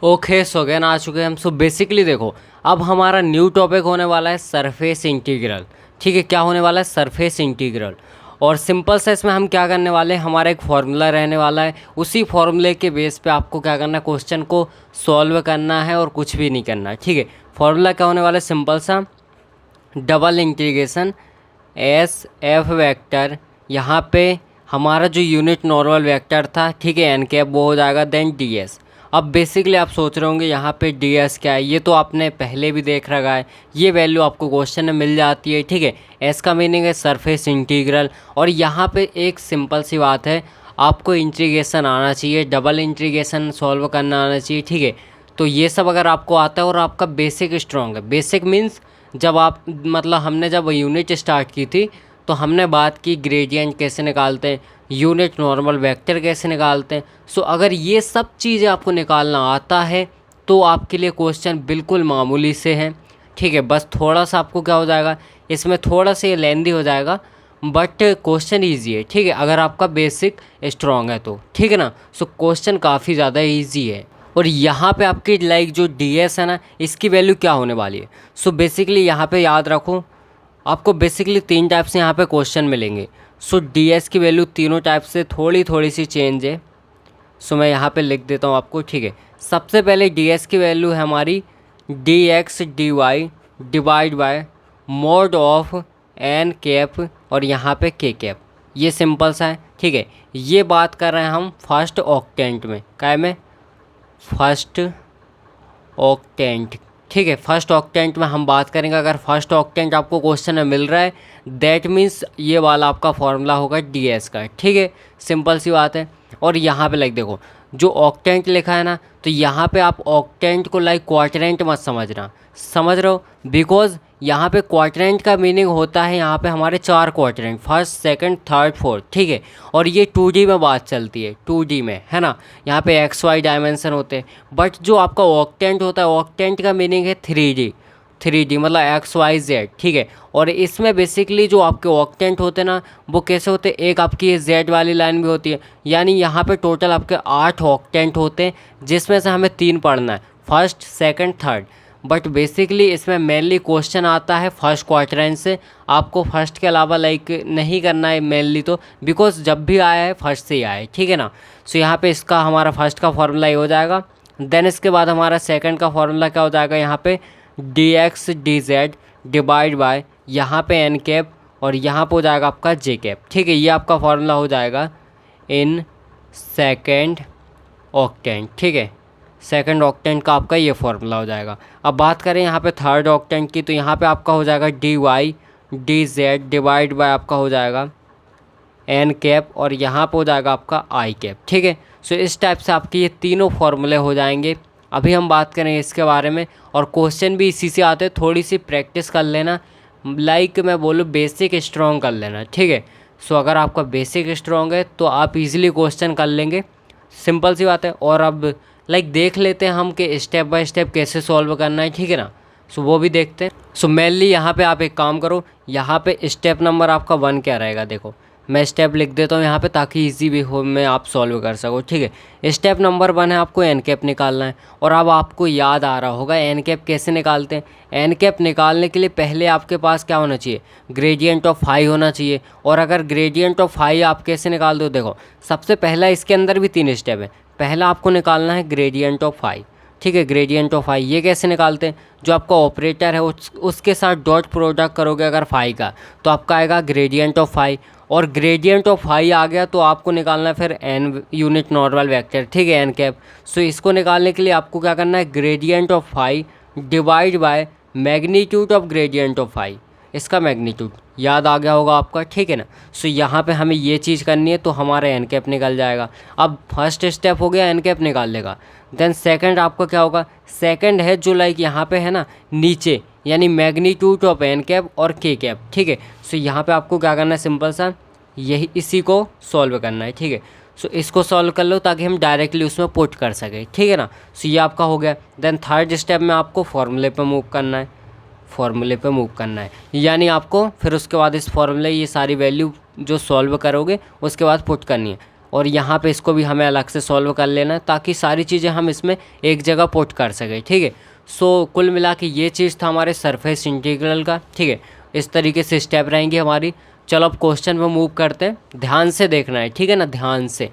Okay so again आ चुके हैं हम। सो बेसिकली देखो, अब हमारा न्यू टॉपिक होने वाला है सरफेस इंटीग्रल। ठीक है, क्या होने वाला है? Surface integral. और सिंपल सा इसमें हम क्या करने वाले हैं, हमारा एक फार्मूला रहने वाला है, उसी फार्मूले के बेस पे आपको क्या करना है, क्वेश्चन को सॉल्व करना है और कुछ भी नहीं करना है। ठीक है, फार्मूला क्या होने वाला है? सिंपल सा double integration S F vector, यहाँ पे हमारा जो यूनिट नॉर्मल वेक्टर था, ठीक है, एन कैप, वो हो जाएगा देन डी एस। अब बेसिकली आप सोच रहे होंगे यहाँ पे डी एस क्या है, ये तो आपने पहले भी देख रखा है, ये वैल्यू आपको क्वेश्चन में मिल जाती है। ठीक है, एस का मीनिंग है सरफेस इंटीग्रल, और यहाँ पे एक सिंपल सी बात है, आपको इंटीग्रेशन आना चाहिए, डबल इंटीग्रेशन सॉल्व करना आना चाहिए। ठीक है, तो ये सब अगर आपको आता है और आपका बेसिक स्ट्रॉन्ग है, बेसिक मीन्स जब आप मतलब हमने जब यूनिट स्टार्ट की थी तो हमने बात की ग्रेडियंट कैसे निकालते हैं, यूनिट नॉर्मल वेक्टर कैसे निकालते हैं। सो अगर ये सब चीज़ें आपको निकालना आता है तो आपके लिए क्वेश्चन बिल्कुल मामूली से हैं। ठीक है, बस थोड़ा सा आपको क्या हो जाएगा, इसमें थोड़ा सा ये लेंदी हो जाएगा, बट क्वेश्चन ईजी है। ठीक है, अगर आपका बेसिक स्ट्रॉन्ग है तो, ठीक है ना। सो क्वेश्चन काफ़ी ज़्यादा ईजी है। और यहाँ पे आपकी लाइक जो डी एस है ना, इसकी वैल्यू क्या होने वाली है? सो बेसिकली यहाँ पे याद रखो, आपको बेसिकली तीन टाइप से यहाँ पे क्वेश्चन मिलेंगे। सो डी एस की वैल्यू तीनों टाइप से थोड़ी थोड़ी सी चेंज है। सो मैं यहाँ पे लिख देता हूँ आपको। ठीक है, सबसे पहले डी एस की वैल्यू है हमारी d x d y divide by mod of n cap और यहाँ पे के कैप। ये सिंपल सा है। ठीक है, ये बात कर रहे हैं हम फर्स्ट ऑक्टेंट में, क्या में? First octant. ठीक है, फर्स्ट ऑक्टेंट में हम बात करेंगे। अगर फर्स्ट ऑक्टेंट आपको क्वेश्चन में मिल रहा है, दैट मीन्स ये वाला आपका फॉर्मूला होगा डी एस का। ठीक है, सिंपल सी बात है। और यहाँ पे लाइक देखो, जो ऑक्टेंट लिखा है ना, तो यहाँ पे आप ऑक्टेंट को लाइक क्वाड्रेंट मत समझना, समझ रहे हो? बिकॉज यहाँ पे क्वाड्रेंट का मीनिंग होता है, यहाँ पे हमारे चार quadrant, first second third fourth. ठीक है, और ये 2D में बात चलती है, 2D में, है ना। यहाँ पे एक्स वाई डायमेंशन होते हैं, बट जो आपका ऑक्टेंट होता है, ऑक्टेंट का मीनिंग है 3D। 3D मतलब एक्स वाई जेड। ठीक है, और इसमें बेसिकली जो आपके ऑक्टेंट होते हैं ना, वो कैसे होते हैं, एक आपकी ये जेड वाली लाइन भी होती है, यानी यहाँ पे टोटल आपके 8 ऑक्टेंट होते हैं, जिसमें से हमें 3 पढ़ना है, first second third. But basically इसमें मेनली क्वेश्चन आता है फर्स्ट क्वाड्रेंट से। आपको फर्स्ट के अलावा लाइक नहीं करना है मेनली, तो बिकॉज जब भी आया है फर्स्ट से ही आया है। ठीक है ना। सो यहाँ पे इसका हमारा फर्स्ट का फॉर्मूला ये हो जाएगा। देन इसके बाद हमारा सेकंड का फॉर्मूला क्या हो जाएगा, यहाँ पे D x D z divide bye यहाँ पे एन कैप और यहाँ पे हो जाएगा आपका जे कैप। ठीक है, ये आपका फॉर्मूला हो जाएगा इन सेकेंड ऑक्टेंट। ठीक है, सेकंड ऑक्टेंट का आपका ये फॉर्मूला हो जाएगा। अब बात करें यहाँ पे थर्ड ऑक्टेंट की, तो यहाँ पे आपका हो जाएगा d y d z divide by आपका हो जाएगा एन कैप और यहाँ पे हो जाएगा आपका आई कैप। ठीक है, सो इस टाइप से आपके ये तीनों फॉर्मूले हो जाएंगे। अभी हम बात करेंगे इसके बारे में, और क्वेश्चन भी इसी से आते हैं, थोड़ी सी प्रैक्टिस कर लेना, लाइक मैं बोलूँ बेसिक स्ट्रॉन्ग कर लेना। ठीक है, सो अगर आपका बेसिक स्ट्रॉन्ग है तो आप इजीली क्वेश्चन कर लेंगे, सिंपल सी बात है। और अब लाइक देख लेते हैं हम कि स्टेप बाय स्टेप कैसे सॉल्व करना है। ठीक है ना, सो वो भी देखते हैं। सो मेनली यहाँ पे आप एक काम करो, यहाँ पे स्टेप नंबर आपका 1 क्या रहेगा, देखो मैं स्टेप लिख देता हूँ यहाँ पे ताकि इजी भी हो में आप सॉल्व कर सको। ठीक है, स्टेप नंबर 1 है आपको एन कैप निकालना है। और अब आपको याद आ रहा होगा एन कैप कैसे निकालते हैं। एन कैप निकालने के लिए पहले आपके पास क्या होना चाहिए, ग्रेडियंट ऑफ फाई होना चाहिए। और अगर ग्रेडियंट ऑफ फाई आप कैसे निकाल दो, देखो सबसे पहला इसके अंदर भी 3 स्टेप है। पहला आपको निकालना है ग्रेडियंट ऑफ फाई। ठीक है, ग्रेडियंट ऑफ फाई ये कैसे निकालते हैं, जो आपका ऑपरेटर है उसके साथ डॉट प्रोडक्ट करोगे अगर फाई का, तो आपका आएगा ग्रेडियंट ऑफ फाई। और ग्रेडियंट ऑफ फाई आ गया तो आपको निकालना है फिर एन यूनिट नॉर्मल वेक्टर। ठीक है, एन कैप। सो इसको निकालने के लिए आपको क्या करना है, gradient of phi divide by magnitude of gradient of phi, इसका मैग्नीट्यूड याद आ गया होगा आपका। ठीक है ना। सो यहाँ पे हमें ये चीज़ करनी है तो हमारा एन कैप निकल जाएगा। अब फर्स्ट स्टेप हो गया एन कैप निकाल लेगा। देन सेकंड आपका क्या होगा, सेकंड है जो लाइक यहाँ पे है ना नीचे, यानी मैग्नीट्यूड ऑफ एन कैप और के कैप। ठीक है, सो यहाँ पे आपको क्या करना है, सिंपल सा यही इसी को सॉल्व करना है। ठीक है, सो इसको सॉल्व कर लो ताकि हम डायरेक्टली उसमें पुट कर सकें। ठीक है ना। सो ये आपका हो गया। देन थर्ड स्टेप में आपको फॉर्मूले पे मूव करना है, फॉर्मूले पे मूव करना है, यानी आपको फिर उसके बाद इस फॉर्मूले ये सारी वैल्यू जो सॉल्व करोगे उसके बाद पुट करनी है। और यहाँ पे इसको भी हमें अलग से सॉल्व कर लेना है ताकि सारी चीज़ें हम इसमें एक जगह पुट कर सकें, ठीक है। सो कुल मिला के ये चीज़ था हमारे सरफेस इंटीग्रल का, ठीक है। इस तरीके से स्टेप रहेंगी हमारी। चलो अब क्वेश्चन पे मूव करते हैं, ध्यान से देखना है, ठीक है ना, ध्यान से।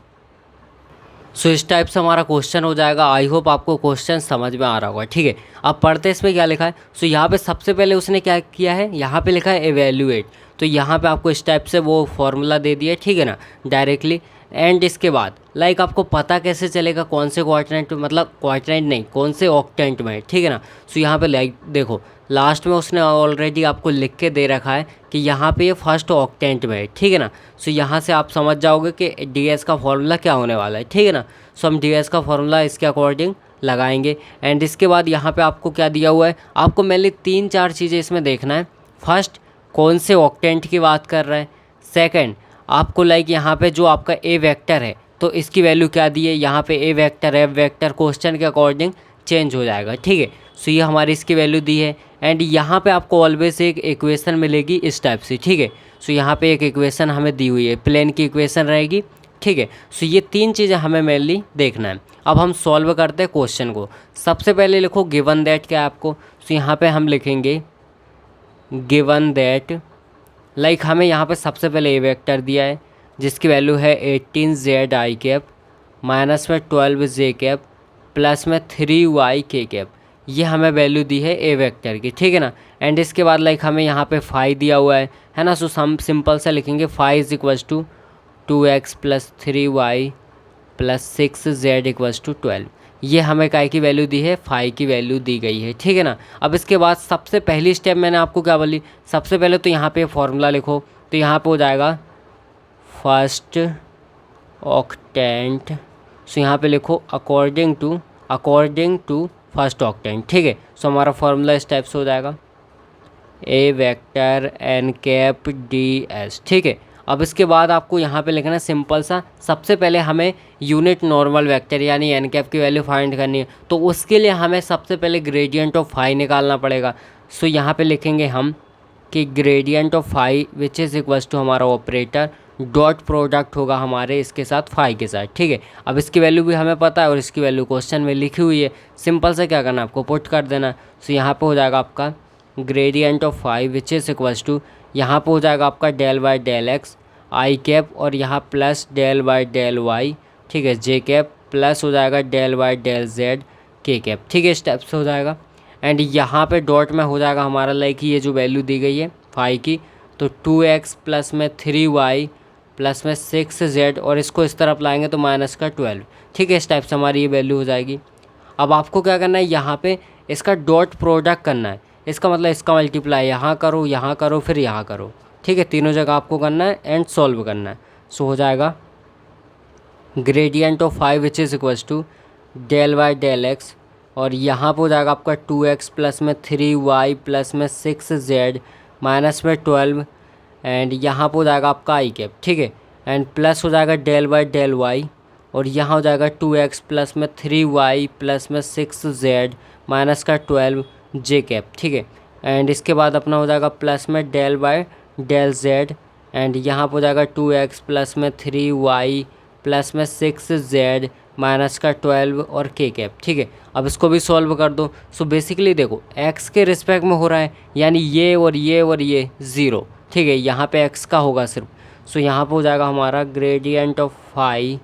सो इस टाइप से हमारा क्वेश्चन हो जाएगा। आई होप आपको क्वेश्चन समझ में आ रहा होगा, ठीक है। अब पढ़ते हैं इसमें क्या लिखा है। सो यहाँ पे सबसे पहले उसने क्या किया है, यहाँ पे लिखा है एवेल्यूएट। तो यहाँ पे आपको इस टाइप से वो फॉर्मूला दे दिया है, ठीक है ना, डायरेक्टली। एंड इसके बाद लाइक आपको पता कैसे चलेगा कौन से क्वाड्रेंट, मतलब क्वाड्रेंट नहीं, कौन से ऑक्टेंट में है, ठीक है ना। सो यहाँ पे लाइक देखो लास्ट में उसने ऑलरेडी आपको लिख के दे रखा है कि यहाँ पे ये फर्स्ट ऑक्टेंट में है, ठीक है ना। सो यहाँ से आप समझ जाओगे कि ds का फॉर्मूला क्या होने वाला है, ठीक है ना। सो हम ds का फॉर्मूला इसके अकॉर्डिंग लगाएंगे। एंड इसके बाद यहाँ पे आपको क्या दिया हुआ है, आपको मेनली 3-4 चीज़ें इसमें देखना है। फर्स्ट, कौन से ऑक्टेंट की बात कर रहा है। सेकेंड, आपको लाइक यहाँ पे जो आपका ए वेक्टर है तो इसकी वैल्यू क्या दी है, यहाँ पे ए वेक्टर एफ वेक्टर क्वेश्चन के अकॉर्डिंग चेंज हो जाएगा, ठीक है। सो ये हमारी इसकी वैल्यू दी है। एंड यहाँ पे आपको ऑलवेज एक इक्वेशन मिलेगी इस टाइप से, ठीक है। सो यहाँ पे एक इक्वेशन हमें दी हुई है, प्लेन की इक्वेशन रहेगी, ठीक है। सो ये 3 चीज़ें हमें मेनली देखना है। अब हम सॉल्व करते हैं क्वेश्चन को। सबसे पहले लिखो गिवन दैट क्या है आपको। सो यहाँ पे हम लिखेंगे गिवन दैट, लाइक हमें यहाँ पे सबसे पहले ए वेक्टर दिया है जिसकी वैल्यू है 18z i कैप माइनस में 12j कैप प्लस में 3y k कैप। ये हमें वैल्यू दी है ए वेक्टर की, ठीक है ना। एंड इसके बाद लाइक हमें यहाँ पे फाई दिया हुआ है ना। सो हम सिंपल से लिखेंगे phi is equals to 2x plus 3y plus 6z equals to 12। ये हमें काय की वैल्यू दी है, फाई की वैल्यू दी गई है, ठीक है ना। अब इसके बाद सबसे पहली स्टेप मैंने आपको क्या बोली, सबसे पहले तो यहाँ पे फॉर्मूला लिखो। तो यहाँ पे हो जाएगा फर्स्ट ऑक्टेंट। सो यहाँ पे लिखो अकॉर्डिंग टू फर्स्ट ऑक्टेंट, ठीक है। सो हमारा फॉर्मूला इस टाइप से हो जाएगा a vector n cap d s, ठीक है। अब इसके बाद आपको यहाँ पे लिखना है सिंपल सा, सबसे पहले हमें यूनिट नॉर्मल वेक्टर यानी एन कैप की वैल्यू फाइंड करनी है। तो उसके लिए हमें सबसे पहले ग्रेडियंट ऑफ फाई निकालना पड़ेगा। सो यहाँ पे लिखेंगे हम कि gradient of phi which is equals to हमारा ऑपरेटर डॉट प्रोडक्ट होगा हमारे इसके साथ फाई के साथ, ठीक है। अब इसकी वैल्यू भी हमें पता है और इसकी वैल्यू क्वेश्चन में लिखी हुई है। सिंपल से क्या करना है, आपको पुट कर देना। सो यहाँ पे हो जाएगा आपका gradient of phi which is equals to, यहाँ पे हो जाएगा आपका del by del x i cap और यहाँ plus del by del y, ठीक है, जे कैप प्लस हो जाएगा del by del z k cap, ठीक है। स्टेप से हो जाएगा। एंड यहाँ पे डॉट में हो जाएगा हमारा लाइक ये जो वैल्यू दी गई है फाई की, तो 2x प्लस में 3y प्लस में 6z और इसको इस तरफ लाएंगे तो माइनस का 12, ठीक है। इस टाइप से हमारी ये वैल्यू हो जाएगी। अब आपको क्या करना है, यहाँ पे इसका डॉट प्रोडक्ट करना है। इसका मतलब इसका मल्टीप्लाई यहाँ करो फिर यहाँ करो, ठीक है। तीनों जगह आपको करना है एंड सॉल्व करना है। सो हो जाएगा gradient of phi which is equals to del by del x और यहाँ पर हो जाएगा आपका 2x प्लस में 3y प्लस में 6z माइनस में 12 एंड यहाँ पर हो जाएगा आपका आई कैप, ठीक है। एंड प्लस हो जाएगा डेल बाय डेल वाई और यहाँ हो जाएगा 2x प्लस में 3y प्लस में 6z माइनस का 12 जे कैप, ठीक है। एंड इसके बाद अपना हो जाएगा प्लस में del by del z and यहाँ पर हो जाएगा 2x प्लस में 3y प्लस में 6z माइनस का 12 और के कैप, ठीक है। अब इसको भी सॉल्व कर दो। सो बेसिकली देखो x के रिस्पेक्ट में हो रहा है यानी ये और ये 0, ठीक है। यहाँ पे x का होगा सिर्फ। सो यहाँ पे हो जाएगा हमारा gradient of phi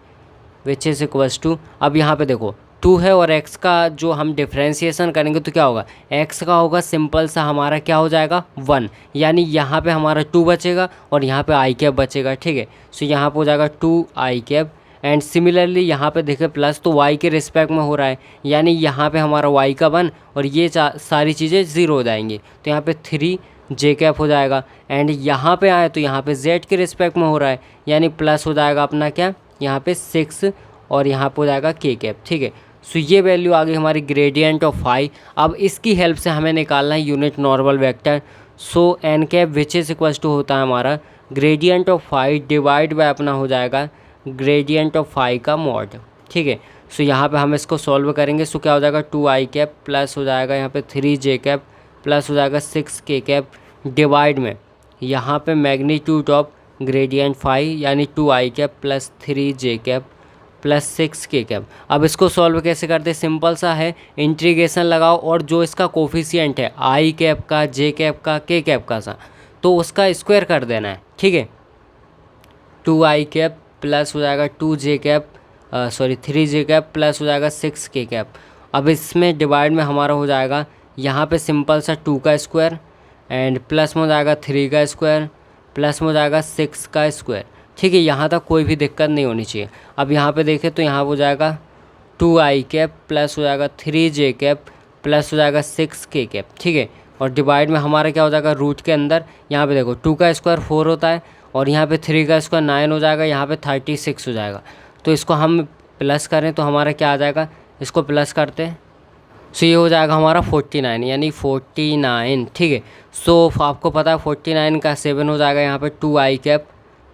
which is equals to, अब यहाँ पे देखो 2 है और x का जो हम डिफ्रेंशिएशन करेंगे तो क्या होगा, x का होगा सिंपल सा हमारा क्या हो जाएगा 1, यानी यहाँ पे हमारा 2 बचेगा और यहाँ पे आई कैप बचेगा, ठीक है। सो यहाँ पे हो जाएगा 2 आई कैप एंड सिमिलरली यहाँ पे देखें प्लस तो y के रिस्पेक्ट में हो रहा है यानी यहाँ पे हमारा y का 1 और ये सारी चीज़ें 0 हो जाएंगी। तो यहाँ पे 3 जे कैप हो जाएगा एंड यहाँ पे आए तो यहाँ पे z के रिस्पेक्ट में हो रहा है यानी प्लस हो जाएगा अपना क्या यहाँ पे 6 और यहाँ पे हो जाएगा के कैप, ठीक है। सो ये वैल्यू आ गई हमारी ग्रेडियंट ऑफ फाई। अब इसकी हेल्प से हमें निकालना है unit normal vector. So n cap which is equals to होता है हमारा gradient of phi divide by अपना हो जाएगा ग्रेडियंट ऑफ फाई का मॉड, ठीक है। सो यहाँ पे हम इसको सॉल्व करेंगे। सो क्या हो जाएगा 2 आई कैप प्लस हो जाएगा यहाँ पे 3 जे कैप प्लस हो जाएगा 6 के कैप डिवाइड में यहाँ पे मैग्नीट्यूड ऑफ ग्रेडियंट फाई यानी 2i cap plus 3j cap plus 6k cap. अब इसको सॉल्व कैसे करते हैं, सिंपल सा है, इंटीग्रेशन लगाओ और जो इसका कोफिशिएंट है i कैप का, j कैप का, k कैप का सा, तो उसका स्क्वायर कर देना है। ठीक है, 2i कैप प्लस हो जाएगा 2j cap 3j cap plus हो जाएगा 6k कैप। अब इसमें डिवाइड में हमारा हो जाएगा यहाँ पे सिंपल सा 2 का स्क्वायर एंड प्लस में हो जाएगा 3 का स्क्वायर प्लस में हो जाएगा 6 का स्क्वायर। ठीक है, यहाँ तक कोई भी दिक्कत नहीं होनी चाहिए। अब यहाँ पे देखें तो यहाँ हो जाएगा 2i कैप प्लस हो जाएगा 3j कैप प्लस हो जाएगा 6k कैप। ठीक है, और डिवाइड में हमारा क्या हो जाएगा, रूट के अंदर यहाँ पे देखो 2 का स्क्वायर 4 होता है और यहाँ पे 3 का स्क्वायर 9 हो जाएगा, यहाँ पे 36 हो जाएगा। तो इसको हम प्लस करें तो हमारा क्या आ जाएगा, इसको प्लस करते हैं सो ये हो जाएगा हमारा 49 यानी 49। ठीक है, सो आपको पता है 49 का 7 हो जाएगा यहाँ पे 2i कैप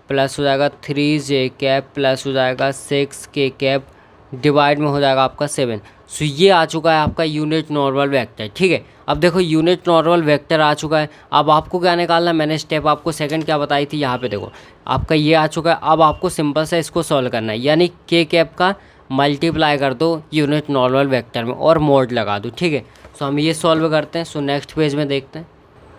प्लस हो जाएगा 3j कैप प्लस हो जाएगा 6k कैप डिवाइड में हो जाएगा आपका 7। सो ये आ चुका है आपका यूनिट नॉर्मल वेक्टर। ठीक है, अब देखो यूनिट नॉर्मल वेक्टर आ चुका है। अब आपको क्या निकालना है, मैंने स्टेप आपको सेकंड क्या बताई थी, यहाँ पे देखो आपका ये आ चुका है। अब आपको सिंपल सा इसको सॉल्व करना है, यानी k कैप का मल्टीप्लाई कर दो यूनिट नॉर्मल वेक्टर में और मोड लगा दो। ठीक है, सो हम ये सॉल्व करते हैं। सो नेक्स्ट पेज में देखते हैं।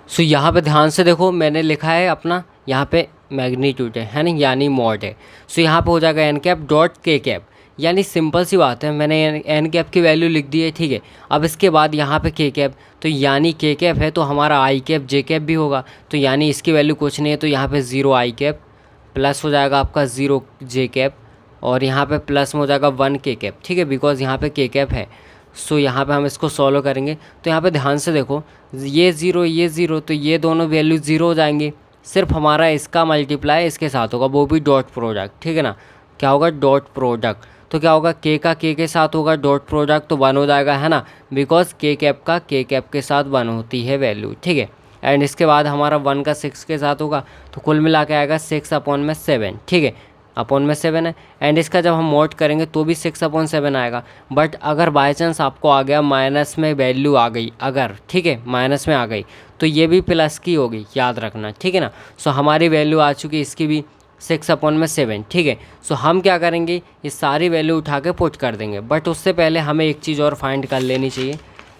सो यहाँ पे ध्यान से देखो, मैंने लिखा है अपना यहाँ पे मैग्नीट्यूड है ना, यानी मॉड है। सो यहाँ पे हो जाएगा एन कैप डॉट के कैप, यानी सिंपल सी बात है, मैंने एन कैप की वैल्यू लिख दी है। ठीक है, अब इसके बाद यहाँ पे के कैप, तो यानी के कैप है तो हमारा आई कैप जे कैप भी होगा, तो यानी इसकी वैल्यू कुछ नहीं है, तो यहाँ पे 0 आई कैप प्लस हो जाएगा आपका 0 जे कैप और यहाँ पे प्लस में हो जाएगा 1 के कैप। ठीक है, बिकॉज यहाँ पे के कैप है। सो यहाँ पे हम इसको सॉल्व करेंगे तो यहाँ पे ध्यान से देखो, ये 0 तो ये दोनों वैल्यू 0 हो जाएंगी, सिर्फ हमारा इसका मल्टीप्लाई इसके साथ होगा, वो भी डॉट प्रोडक्ट। ठीक है ना, क्या होगा, डॉट प्रोडक्ट। तो क्या होगा, के का के साथ होगा डॉट प्रोडक्ट, तो 1 हो जाएगा, है ना, बिकॉज के कैप का के कैप के साथ 1 होती है वैल्यू। ठीक है, एंड इसके बाद हमारा 1 का 6 के साथ होगा, तो कुल मिला के आएगा 6/7। ठीक है, अपॉन में 7 है, एंड इसका जब हम मोड करेंगे तो भी 6/7 आएगा। बट अगर बाई चांस आपको आ गया माइनस में वैल्यू आ गई, अगर ठीक है माइनस में आ गई, तो ये भी प्लस की होगी, याद रखना। ठीक है ना, सो हमारी वैल्यू आ चुकी है इसकी भी 6/7। ठीक है, सो हम क्या करेंगे, ये सारी वैल्यू उठा के पुट कर देंगे। बट उससे पहले हमें एक चीज़ और फाइंड कर लेनी चाहिए,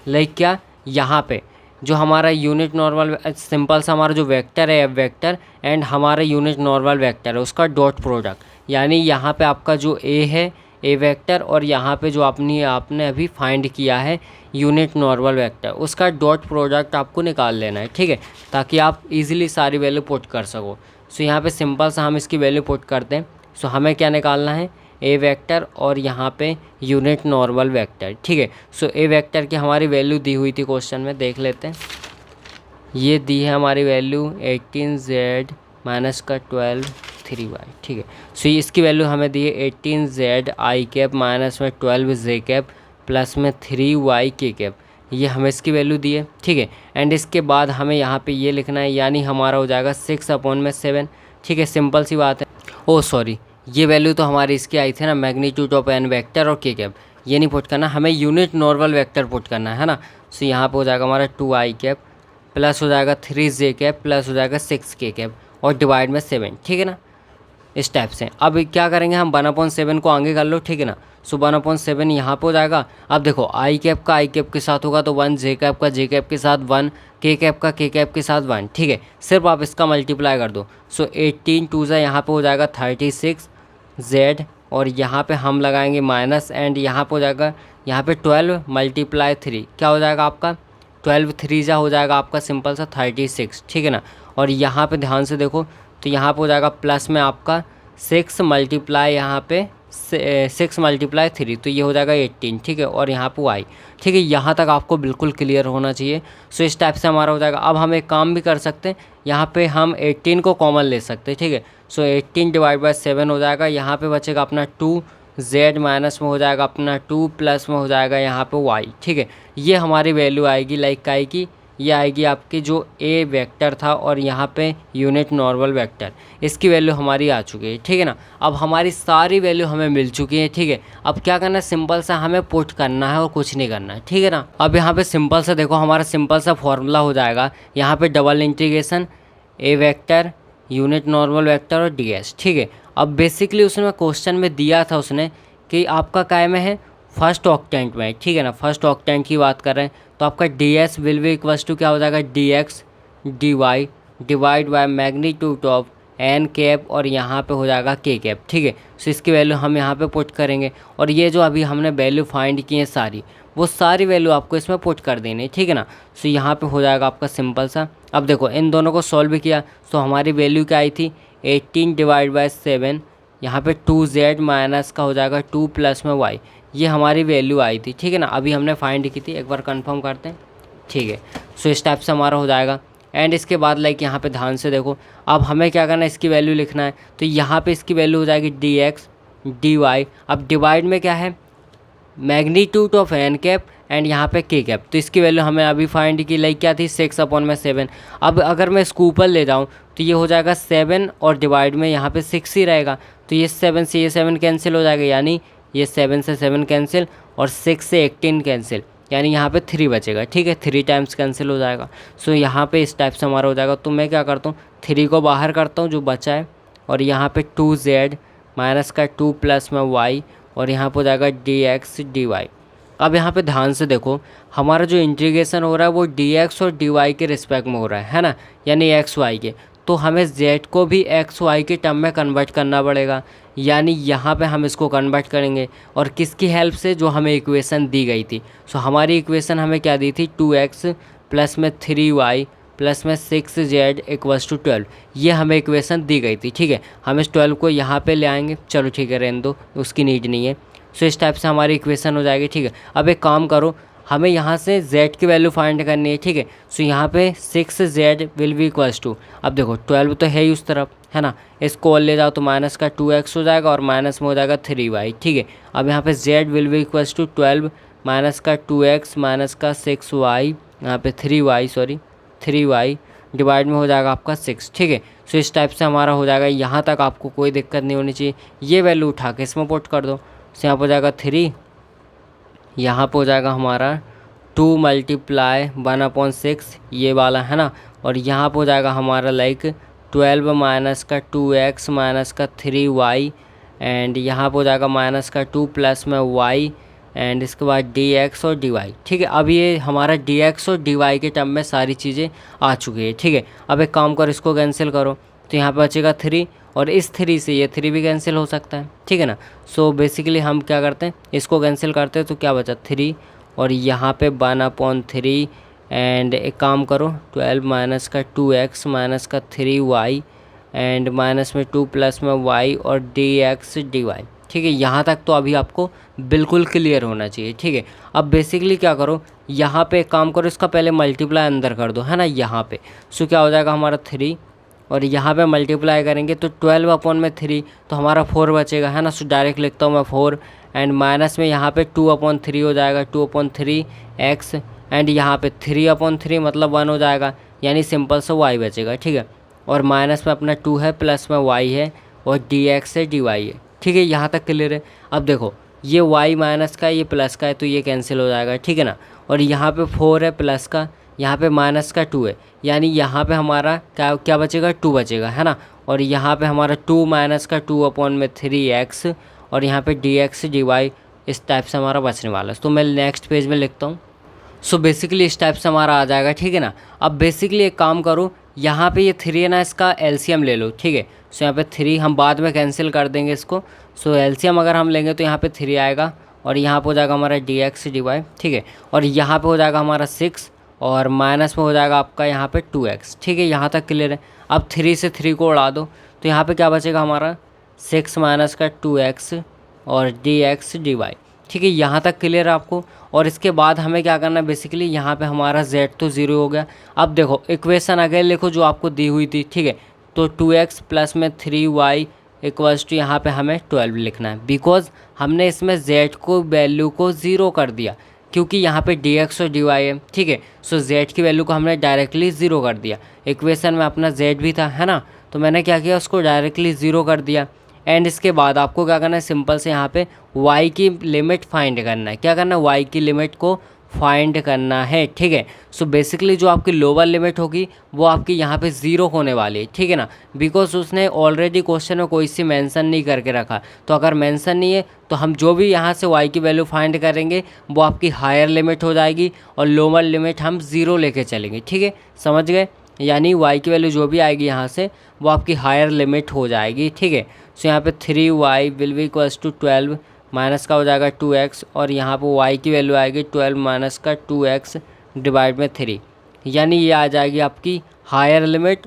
लाइक क्या, यहाँ पे जो हमारा यूनिट नॉर्मल सिंपल सा हमारा जो वेक्टर है वेक्टर एंड हमारा यूनिट नॉर्मल वेक्टर है उसका डॉट प्रोडक्ट, यानी यहाँ पे आपका जो ए है ए वेक्टर और यहाँ पे जो आपने अभी फाइंड किया है यूनिट नॉर्मल वेक्टर, उसका डॉट प्रोडक्ट आपको निकाल लेना है। ठीक है, ताकि आप इजीली सारी वैल्यू पुट कर सको। सो यहाँ पे सिंपल सा हम इसकी वैल्यू पुट करते हैं। सो हमें क्या निकालना है, ए वेक्टर और यहाँ पे यूनिट नॉर्मल वेक्टर। ठीक है, सो ए वेक्टर की हमारी वैल्यू दी हुई थी क्वेश्चन में, देख लेते हैं। ये दी है हमारी वैल्यू 18z माइनस का 12 3y। ठीक है, सो इसकी वैल्यू हमें दी है 18z आई कैप माइनस में 12j कैप प्लस में 3y के कैप, ये हमें इसकी वैल्यू दी है। ठीक है, एंड इसके बाद हमें यहाँ पे ये लिखना है, यानी हमारा हो जाएगा 6/7। ठीक है, सिंपल सी बात है। ओ सॉरी, ये वैल्यू तो हमारी इसकी आई थी ना, मैग्नीट्यूड ऑफ एन वेक्टर और के कैप, ये नहीं पुट करना, हमें यूनिट नॉर्मल वेक्टर पुट करना है ना। सो यहाँ पे हो जाएगा हमारा 2i कैप प्लस हो जाएगा 3j कैप प्लस हो जाएगा 6k कैप और डिवाइड में 7। ठीक है ना, इस टाइप से। अब क्या करेंगे हम 1/7 को आगे कर लो। ठीक है ना, सो 1/7 यहाँ पे हो जाएगा। अब देखो आई कैप का आई कैप के साथ होगा तो 1, जे कैप का जे कैप के साथ 1, के कैप का के कैप के साथ 1। ठीक है, सिर्फ आप इसका मल्टीप्लाई कर दो। सो 18 2 यहाँ पे हो जाएगा 36z और यहाँ पे हम लगाएंगे माइनस एंड यहाँ पे हो जाएगा, यहाँ पे 12 × 3 क्या हो जाएगा आपका 12 3 हो जाएगा आपका सिंपल सा 36। ठीक है ना, और यहाँ पे ध्यान से देखो तो यहाँ पे हो जाएगा प्लस में आपका 6 मल्टीप्लाई यहाँ पे 6 × 3 तो ये हो जाएगा 18। ठीक है, और यहाँ पे y। ठीक है, यहाँ तक आपको बिल्कुल क्लियर होना चाहिए। सो इस टाइप से हमारा हो जाएगा। अब हम एक काम भी कर सकते हैं, यहाँ पे हम 18 को कॉमन ले सकते हैं। ठीक है, सो 18 / 7 हो जाएगा, यहाँ पे बचेगा अपना 2z माइनस में हो जाएगा अपना 2 प्लस में हो जाएगा यहाँ पे y। ठीक है, ये हमारी वैल्यू आएगी लाइक काय की, ये आएगी आपकी जो ए वेक्टर था और यहाँ पे यूनिट नॉर्मल वेक्टर, इसकी वैल्यू हमारी आ चुकी है। ठीक है ना, अब हमारी सारी वैल्यू हमें मिल चुकी है। ठीक है, अब क्या करना है, सिंपल सा हमें पुट करना है और कुछ नहीं करना है। ठीक है ना, अब यहाँ पे सिंपल सा देखो हमारा सिंपल सा फॉर्मूला हो जाएगा, यहाँ पे डबल इंटीग्रेशन ए वेक्टर यूनिट नॉर्मल वेक्टर और ds, ठीक है। अब बेसिकली उसने क्वेश्चन में दिया था उसने कि आपका काय में है, फर्स्ट ऑक्टेंट में, ठीक है ना, फर्स्ट ऑक्टेंट की बात कर रहे हैं, तो आपका ds will be equals to क्या हो जाएगा, dx dy divide by magnitude of n cap और यहाँ पे हो जाएगा के कैप, ठीक है। सो इसकी वैल्यू हम यहाँ पे पुट करेंगे और ये जो अभी हमने वैल्यू फाइंड की है सारी, वो सारी वैल्यू आपको इसमें पुट कर देनी है, ठीक है ना। सो यहाँ पे हो जाएगा आपका सिंपल सा। अब देखो इन दोनों को सॉल्व किया, सो हमारी वैल्यू क्या आई थी, 18 डिवाइड बाई 7, यहाँ पे 2z माइनस का हो जाएगा 2 प्लस में y, ये हमारी वैल्यू आई थी, ठीक है ना। अभी हमने फाइंड की थी, एक बार कंफर्म करते हैं, ठीक है। सो इस टाइप से हमारा हो जाएगा। एंड इसके बाद लाइक यहाँ पे ध्यान से देखो, अब हमें क्या करना है, इसकी वैल्यू लिखना है, तो यहाँ पे इसकी वैल्यू हो जाएगी dx dy। अब डिवाइड में क्या है, magnitude of n cap and यहाँ पे के कैप, तो इसकी वैल्यू हमें अभी फाइंड की लाइक क्या थी, 6/7। अब अगर मैं इसको ऊपर ले जाऊँ तो ये हो जाएगा 7 और डिवाइड में यहाँ पे 6 ही रहेगा, तो ये 7 से ये 7 कैंसिल हो जाएगा, यानी ये 7 से 7 कैंसिल और 6 से 18 कैंसिल, यानी यहाँ पे 3 बचेगा, ठीक है, 3 टाइम्स कैंसिल हो जाएगा। सो यहाँ पे इस टाइप से हमारा हो जाएगा। तो मैं क्या करता हूँ, 3 को बाहर करता हूँ जो बचा है, और यहाँ पे 2z माइनस का 2 प्लस में y, और यहाँ पे हो जाएगा dx dy। अब यहाँ पे ध्यान से देखो, हमारा जो इंटीग्रेशन हो रहा है वो dx और dy के रिस्पेक्ट में हो रहा है ना, यानी x y के, तो हमें z को भी x y के टर्म में कन्वर्ट करना पड़ेगा, यानी यहाँ पे हम इसको कन्वर्ट करेंगे और किसकी हेल्प से, जो हमें इक्वेशन दी गई थी। सो हमारी इक्वेशन हमें क्या दी थी, 2x प्लस में 3y प्लस में 6z इक्वल्स टू 12, ये हमें इक्वेशन दी गई थी, ठीक है। हम इस 12 को यहाँ पे ले आएंगे, चलो ठीक है रहने दो, उसकी नीड नहीं है। सो इस टाइप से हमारी इक्वेशन हो जाएगी, ठीक है। अब एक काम करो, हमें यहाँ से z की वैल्यू फाइंड करनी है, ठीक है। सो यहाँ पे 6z will be equals to, अब देखो 12 तो है ही उस तरफ, है ना, इसको और ले जाओ तो माइनस का 2x हो जाएगा और माइनस में हो जाएगा 3y, ठीक है। अब यहाँ पे z will be equals to 12 minus का 2x माइनस का 6y, यहाँ पे 3y डिवाइड में हो जाएगा आपका 6, ठीक है। सो इस टाइप से हमारा हो जाएगा, यहाँ तक आपको कोई दिक्कत नहीं होनी चाहिए। ये वैल्यू उठा के इसमें पुट कर दो, सो यहाँ पर हो जाएगा 3, यहाँ पर हो जाएगा हमारा 2 मल्टीप्लाई 1/6 ये वाला, है ना, और यहाँ पर हो जाएगा हमारा लाइक 12 माइनस का 2x माइनस का 3y, एंड यहाँ पर हो जाएगा माइनस का 2 प्लस में y, एंड इसके बाद dx और dy, ठीक है। अब ये हमारा dx और dy के टर्म में सारी चीज़ें आ चुकी है, ठीक है। अब एक काम करो, इसको कैंसिल करो, तो यहाँ पे बचेगा 3, और इस 3 से ये 3 भी कैंसिल हो सकता है, ठीक है ना। सो बेसिकली हम क्या करते हैं, इसको कैंसिल करते हैं, तो क्या बचा 3, और यहाँ पे 1/3, एंड एक काम करो 12 माइनस का 2x माइनस का 3y, एंड माइनस में 2 प्लस में y और dx dy, ठीक है। यहाँ तक तो अभी आपको बिल्कुल क्लियर होना चाहिए, ठीक है। अब बेसिकली क्या करो, यहाँ पे एक काम करो, इसका पहले मल्टीप्लाई अंदर कर दो, है ना, यहाँ पे। सो क्या हो जाएगा हमारा 3, और यहाँ पे मल्टीप्लाई करेंगे तो 12/3, तो हमारा 4 बचेगा, है ना। सो डायरेक्ट लिखता हूँ मैं 4, एंड माइनस में यहाँ पे 2/3 हो जाएगा, 2/3x, एंड यहाँ पे 3/3 मतलब 1 हो जाएगा, यानी सिंपल सा y बचेगा, ठीक है। और माइनस में अपना 2 है, प्लस में y है, और dx है dy है, ठीक है। यहाँ तक क्लियर है। अब देखो ये y माइनस का ये प्लस का है, तो ये कैंसिल हो जाएगा, ठीक है ना। और यहाँ पे 4 है प्लस का, यहाँ पे माइनस का 2 है, यानी यहाँ पे हमारा क्या बचेगा, 2 बचेगा, है ना। और यहाँ पे हमारा 2 माइनस का 2/3x, और यहाँ पे dx dy, इस टाइप से हमारा बचने वाला है। तो मैं नेक्स्ट पेज में लिखता हूँ। सो बेसिकली इस टाइप से हमारा आ जाएगा, ठीक है ना। अब बेसिकली एक काम करो, यहाँ पे ये 3 है ना, इसका एलसीएम ले लो, ठीक है। सो यहाँ पे 3 हम बाद में कैंसिल कर देंगे इसको। सो एलसीएम अगर हम लेंगे तो यहाँ पे 3 आएगा, और यहाँ पे हो जाएगा हमारा dx dy, ठीक है। और यहाँ पे हो जाएगा हमारा 6, और माइनस में हो जाएगा आपका यहाँ पे 2x, ठीक है। यहाँ तक क्लियर है। अब 3 से 3 को उड़ा दो, तो यहाँ पे क्या बचेगा हमारा 6 माइनस का 2x और dx dy, ठीक है। यहाँ तक क्लियर है आपको। और इसके बाद हमें क्या करना है, बेसिकली यहाँ पे हमारा z तो 0 हो गया। अब देखो इक्वेशन अगेन लिखो जो आपको दी हुई थी, ठीक है। तो 2x प्लस में 3y इक्वल्स टू यहाँ पे हमें 12 लिखना है, बिकॉज हमने इसमें z को वैल्यू को 0 कर दिया, क्योंकि यहाँ पे dx और dy है, ठीक है। सो z की वैल्यू को हमने डायरेक्टली 0 कर दिया। इक्वेशन में अपना z भी था, है ना, तो मैंने क्या किया, उसको डायरेक्टली 0 कर दिया। एंड इसके बाद आपको क्या करना है, सिंपल से यहाँ पे y की लिमिट फाइंड करना है। क्या करना है, y की लिमिट को फाइंड करना है, ठीक है। सो बेसिकली जो आपकी लोअर लिमिट होगी वो आपकी यहाँ पे 0 होने वाली है, ठीक है ना, बिकॉज उसने ऑलरेडी क्वेश्चन में कोई सी मेंशन नहीं करके रखा। तो अगर मेंशन नहीं है तो हम जो भी यहाँ से y की वैल्यू फाइंड करेंगे वो आपकी हायर लिमिट हो जाएगी और लोअर लिमिट हम 0 लेके चलेंगे, ठीक है, समझ गए। यानी y की वैल्यू जो भी आएगी यहाँ से वो आपकी हायर लिमिट हो जाएगी, ठीक है। सो यहाँ पे 3y will be equals to 12 minus का हो जाएगा 2x और यहाँ पे y की वैल्यू आएगी 12 माइनस का 2x डिवाइड में 3, यानी ये आ जाएगी आपकी हायर लिमिट।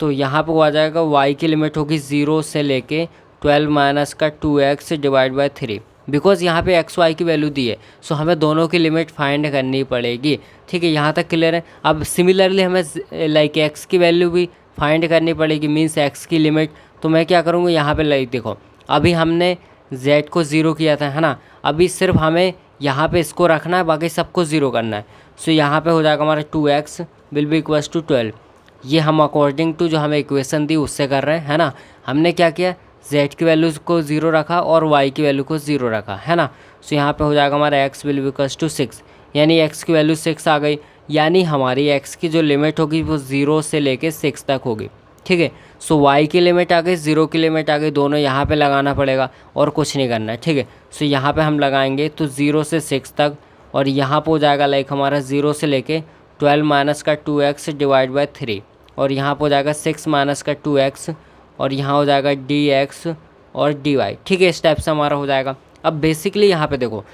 तो यहाँ पे वो आ जाएगा y की लिमिट होगी 0 से लेके 12 माइनस का 2x डिवाइड बाई 3, बिकॉज यहाँ पे एक्स वाई की वैल्यू दी है। सो हमें दोनों की लिमिट फाइंड करनी पड़ेगी, ठीक है, यहाँ तक क्लियर है। अब सिमिलरली हमें लाइक एक्स की वैल्यू भी फाइंड करनी पड़ेगी, मीन्स एक्स की लिमिट। तो मैं क्या करूँगा यहाँ पे लाइक देखो, अभी हमने z को 0 किया था, है ना, अभी सिर्फ हमें यहाँ पे इसको रखना है, बाकी सबको 0 करना है। सो यहाँ पे हो जाएगा हमारा 2x will be equals to 12। ये हम अकॉर्डिंग टू जो हमें इक्वेशन दी उससे कर रहे हैं, है ना। हमने क्या किया, z की वैल्यू को 0 रखा और y की वैल्यू को 0 रखा, है ना। सो यहाँ पे हो जाएगा हमारा x will be equals to 6, यानी x की वैल्यू 6 आ गई, यानी हमारी x की जो लिमिट होगी वो 0 से लेके 6 तक होगी, ठीक है। सो y की लिमिट आ गई, 0 की लिमिट आ गई, दोनों यहाँ पे लगाना पड़ेगा और कुछ नहीं करना है, ठीक है। सो यहाँ पे हम लगाएंगे तो 0 से 6 तक और यहाँ पे हो जाएगा लाइक हमारा 0 से लेके 12 माइनस का 2x डिवाइड बाई 3 और यहाँ पे हो जाएगा 6 माइनस का 2x और यहाँ हो जाएगा dx और dy, ठीक है। इस टाइप से हमारा हो जाएगा। अब बेसिकली यहाँ पे देखो,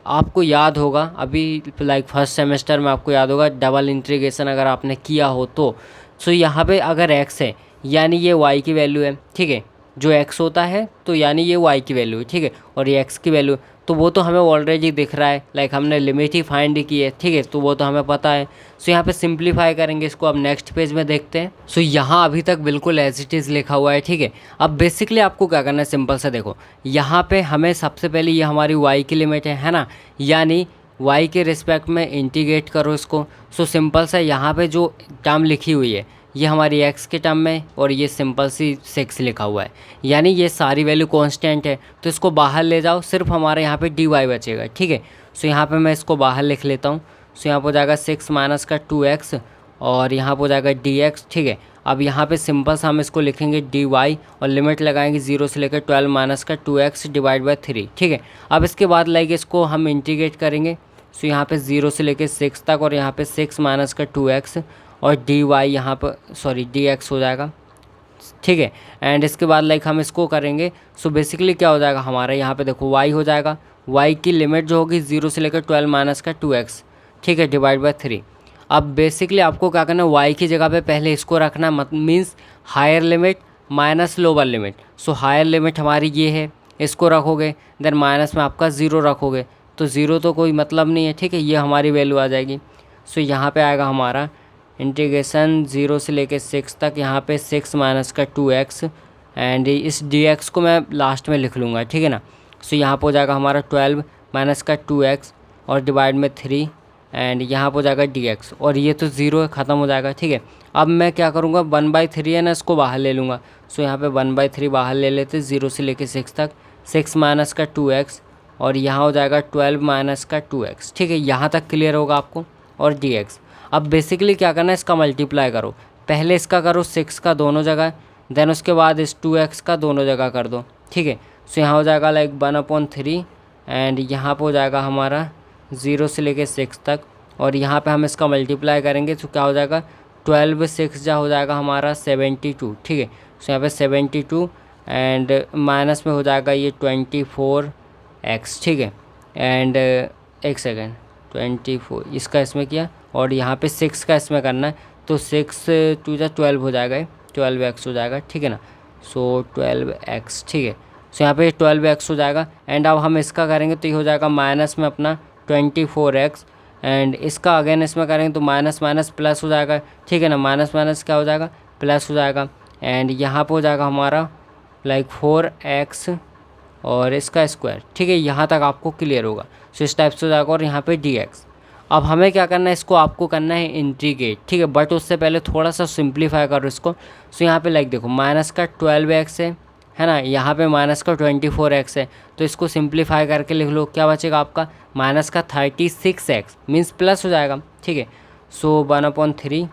आपको याद होगा अभी लाइक फर्स्ट सेमेस्टर में आपको याद होगा डबल इंटीग्रेशन अगर आपने किया हो तो। सो यहाँ पे अगर x है यानी ये y की वैल्यू है, ठीक है, जो x होता है तो यानी ये y की वैल्यू है, ठीक है, और ये x की वैल्यू तो वो तो हमें ऑलरेडी दिख रहा है, लाइक हमने लिमिट ही फाइंड की है, ठीक है, तो वो तो हमें पता है। सो यहाँ पे सिंप्लीफाई करेंगे इसको, अब नेक्स्ट पेज में देखते हैं। सो यहाँ अभी तक बिल्कुल एज इट इज़ लिखा हुआ है, ठीक है। अब बेसिकली आपको क्या करना है, सिंपल से देखो, यहाँ पे हमें सबसे पहले ये हमारी y की लिमिट है ना, यानी y के रिस्पेक्ट में इंटीग्रेट करो इसको। सो सिंपल सा यहाँ पे जो टर्म लिखी हुई है ये हमारी x के टर्म में और ये सिंपल सी 6 लिखा हुआ है, यानी ये सारी वैल्यू कांस्टेंट है, तो इसको बाहर ले जाओ, सिर्फ हमारे यहाँ पे dy बचेगा, ठीक है। सो यहाँ पे मैं इसको बाहर लिख लेता हूँ। सो यहाँ पर हो जाएगा 6 माइनस का 2x और यहाँ पर हो जाएगा dx, ठीक है। अब यहाँ पे सिंपल सा हम इसको लिखेंगे dy और लिमिट लगाएंगे 0 से लेकर 12 माइनस का 2x डिवाइड बाई 3, ठीक है। अब इसके बाद लाइक इसको हम इंटीग्रेट करेंगे। सो यहाँ पे 0 से लेकर 6 तक और यहाँ पे 6 माइनस का 2x और dy यहाँ पर सॉरी dx हो जाएगा, ठीक है। एंड इसके बाद लाइक हम इसको करेंगे। सो बेसिकली क्या हो जाएगा हमारा, यहाँ पे देखो y हो जाएगा, y की लिमिट जो होगी 0 से लेकर 12 माइनस का 2x, ठीक है, डिवाइड बाई 3। अब बेसिकली आपको क्या करना है, y की जगह पे पहले इसको रखना, means higher limit minus lower limit. So higher limit हमारी ये है, इसको रखोगे, देन माइनस में आपका 0 रखोगे, तो 0 तो कोई मतलब नहीं है, ठीक है, ये हमारी वैल्यू आ जाएगी। सो यहाँ पे आएगा हमारा इंटीग्रेशन 0 से लेके 6 तक, यहाँ पे 6 माइनस का 2x एंड इस dx को मैं लास्ट में लिख लूँगा, ठीक है ना। सो यहाँ पर हो जाएगा हमारा 12 माइनस का 2x और डिवाइड में 3 एंड यहाँ पर हो जाएगा dx और ये तो 0 है, ख़त्म हो जाएगा, ठीक है। अब मैं क्या करूँगा, 1/3 है ना, इसको बाहर ले लूँगा। सो यहाँ पे 1/3 बाहर ले लेते, 0 से लेके 6 तक, 6 माइनस का 2x और यहाँ हो जाएगा 12 माइनस का 2x, ठीक है, यहाँ तक क्लियर होगा आपको, और dx। अब बेसिकली क्या करना है, इसका मल्टीप्लाई करो, पहले इसका करो 6 का दोनों जगह, देन उसके बाद इस 2x का दोनों जगह कर दो, ठीक है। सो यहाँ हो जाएगा लाइक 1/3 एंड यहाँ पर हो जाएगा हमारा 0 से लेके 6 तक और यहाँ पे हम इसका मल्टीप्लाई करेंगे तो क्या हो जाएगा, 12 6 जा हो जाएगा हमारा 72, ठीक है। सो यहाँ पे 72 एंड माइनस में हो जाएगा ये 24x, ठीक है। एंड एक सेकेंड, 24 इसका इसमें किया और यहाँ पे 6 का इसमें करना है, तो 6 2 जा 12 हो जाएगा, 12x हो जाएगा, ठीक है ना। सो 12x, ठीक है। सो यहाँ पे 12x हो जाएगा एंड अब हम इसका करेंगे तो ये हो जाएगा माइनस में अपना 24x एंड इसका अगेन इसमें करेंगे तो माइनस माइनस प्लस हो जाएगा, ठीक है ना, माइनस माइनस क्या हो जाएगा, प्लस हो जाएगा एंड यहाँ पे हो जाएगा हमारा लाइक 4x और इसका स्क्वायर, ठीक है, यहाँ तक आपको क्लियर होगा। सो इस टाइप से हो जाएगा और यहाँ पे dx। अब हमें क्या करना है, इसको आपको करना है इंटीग्रेट, ठीक है, बट उससे पहले थोड़ा सा सिंप्लीफाई करो इसको। सो यहाँ पे लाइक देखो माइनस का 12x है है ना, यहाँ पे माइनस का 24x है, तो इसको सिंप्लीफाई करके लिख लो, क्या बचेगा आपका माइनस का 36x मीन्स प्लस हो जाएगा, ठीक है। सो 1/3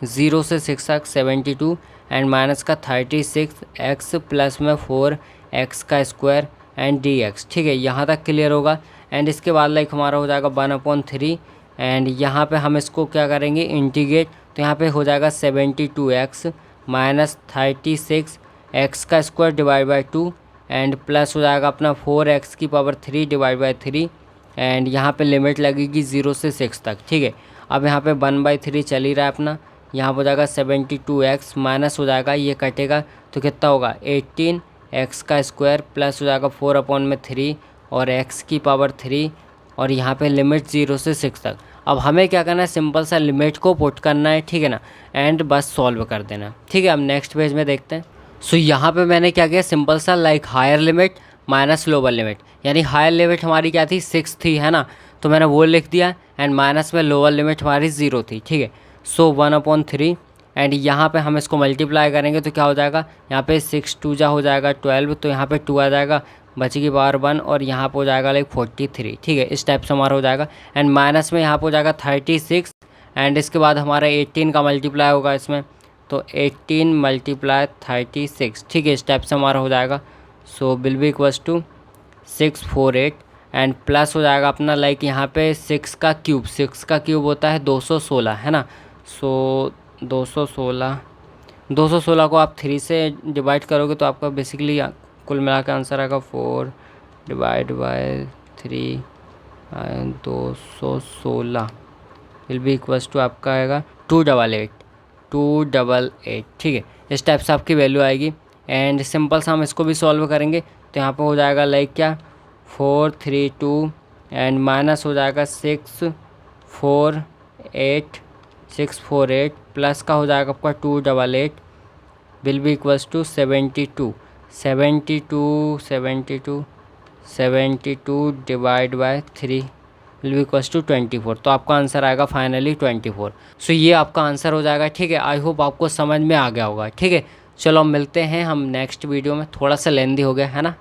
0 से 6x 72 एंड माइनस का 36x प्लस में 4x का स्क्वायर एंड dx, ठीक है। यहाँ तक क्लियर होगा। एंड इसके बाद लाइक हमारा हो जाएगा 1/3 एंड यहाँ पे हम इसको क्या करेंगे इंटीग्रेट, तो यहाँ पे हो जाएगा 72x माइनस 36x का square divide by 2 and plus हो जाएगा अपना 4x की पावर 3 डिवाइड बाई 3 एंड यहाँ पे लिमिट लगेगी 0 से 6 तक, ठीक है। अब यहाँ पे 1/3 चल ही रहा है अपना, यहाँ हो जाएगा 72x माइनस हो जाएगा, ये कटेगा तो कितना होगा 18x का स्क्वायर प्लस हो जाएगा 4/3 और x की पावर 3 और यहाँ पे लिमिट 0 से 6 तक। अब हमें क्या करना है, सिंपल सा लिमिट को पुट करना है, ठीक है ना, एंड बस सॉल्व कर देना, ठीक है। अब नेक्स्ट पेज में देखते हैं। सो यहाँ पे मैंने क्या किया, सिंपल सा like higher limit minus lower limit, यानी हायर लिमिट हमारी क्या थी 6 थी, है ना, तो मैंने वो लिख दिया एंड माइनस में लोअर लिमिट हमारी 0 थी, ठीक है। सो 1/3 एंड यहाँ पे हम इसको मल्टीप्लाई करेंगे तो क्या हो जाएगा, यहाँ पे 6 2 जा हो जाएगा 12, तो यहाँ पे 2 आ जाएगा, बचेगी पावर 1 और यहाँ पे हो जाएगा लाइक 43, ठीक है। इस टाइप से हमारा हो जाएगा एंड माइनस में यहाँ पे हो जाएगा 36 एंड इसके बाद हमारा 18 का मल्टीप्लाई होगा इसमें, तो 18 × 36, ठीक है। इस टाइप से हमारा हो जाएगा। So will be equals to 648 and plus हो जाएगा अपना लाइक यहाँ पे 6 का क्यूब होता है 216, है ना। सो 216 को आप 3 से डिवाइड करोगे तो आपका बेसिकली कुल मिला के आंसर आएगा 4 divide by 3 216 will be equals to आपका आएगा 288, ठीक है। इस टाइप से आपकी वैल्यू आएगी एंड सिंपल सा हम इसको भी सॉल्व करेंगे तो यहाँ पे हो जाएगा लाइक क्या 432 एंड माइनस हो जाएगा 648 प्लस का हो जाएगा आपका 288 will be equals to 72 divide by 3 will be equals to 24, तो आपका आंसर आएगा फाइनली 24। सो ये आपका आंसर हो जाएगा, ठीक है। आई होप आपको समझ में आ गया होगा, ठीक है। चलो मिलते हैं हम नेक्स्ट वीडियो में, थोड़ा सा लेंदी हो गया है ना।